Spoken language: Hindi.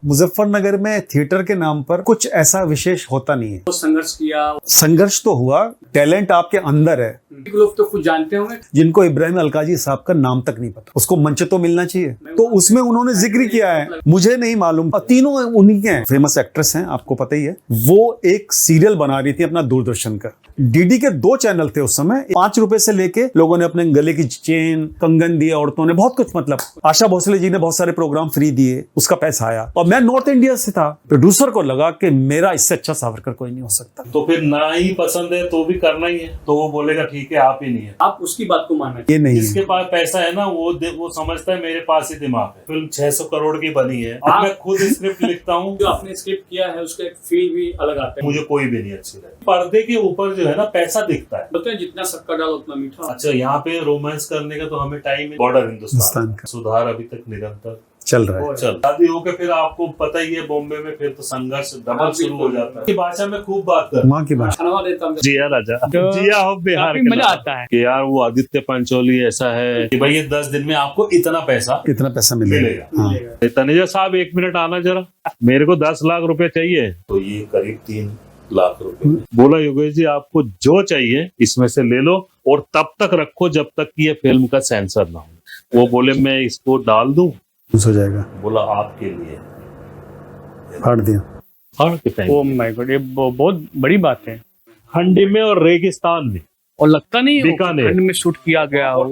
मुजफ्फरनगर में थिएटर के नाम पर कुछ ऐसा विशेष होता नहीं है। तो संघर्ष किया, संघर्ष तो हुआ, टैलेंट आपके अंदर है। लोग तो खुद जानते होंगे। जिनको इब्राहिम अलकाजी साहब का नाम तक नहीं पता, उसको मंच तो मिलना चाहिए। तो उसमें उन्होंने जिक्र किया है, मुझे नहीं मालूम, तीनों उन्हीं के हैं, फेमस एक्ट्रेस हैं, आपको पता ही है। वो एक सीरियल बना रही थी अपना दूरदर्शन का। डीडी के 2 चैनल थे उस समय। 5 रुपए से लेके लोगों ने अपने गले की चेन, कंगन दिए, औरतों ने बहुत कुछ, मतलब आशा भोसले जी ने बहुत सारे प्रोग्राम फ्री दिए, उसका पैसा आया। और मैं नॉर्थ इंडिया से था, प्रोड्यूसर को लगा कि मेरा इससे अच्छा सावरकर कोई नहीं हो सकता। तो फिर ना ही पसंद है तो भी करना ही है, तो वो बोलेगा ठीक है आप ही नहीं है। आप उसकी बात को मानना। ये नहीं जिसके पास पैसा है ना वो समझता है मेरे पास ही दिमाग है। फिल्म 600 करोड़ की बनी है। अब मैं खुद स्क्रिप्ट लिखता हूँ, जो आपने स्क्रिप्ट किया है उसका एक फील भी अलग आता है। मुझे कोई भी नहीं अच्छी लगी। पर्दे के ऊपर जो है ना पैसा दिखता है। बोलते हैं जितना शक्कर डालो उतना मीठा। अच्छा, यहाँ पे रोमांस करने का तो हमें टाइम है। बॉर्डर हिंदुस्तान का सुधार अभी तक निरंतर चल रहा है। चल शादी होके फिर आपको पता ही है बॉम्बे में फिर तो संघर्ष डबल शुरू हो जाता है। भाषा में खूब बात कर, माँ की भाषा। खाना देता हूँ। जिया राजा, जिया हो बिहार काफी के मजा नाम। आता है कि यार वो आदित्य पंचोली ऐसा है कि भाई ये 10 दिन में आपको इतना पैसा कितना पैसा मिलेगा? मिलेगा। हाँ। तनेजा साहब 1 मिनट आना जरा, मेरे को 10 लाख रुपए चाहिए। तो ये करीब 3 लाख रुपए। बोला योगेश जी आपको जो चाहिए इसमें से ले लो और तब तक रखो जब तक कि ये फिल्म का सेंसर ना हो। वो बोले मैं इसको डाल दूं, हो जाएगा। बोला आपके लिए फाड़ दिया। ओह माय गॉड, ये बहुत बड़ी बात है। ठंडी में और रेगिस्तान में और लगता नहीं बीकानेर ठंड में शूट किया गया हो।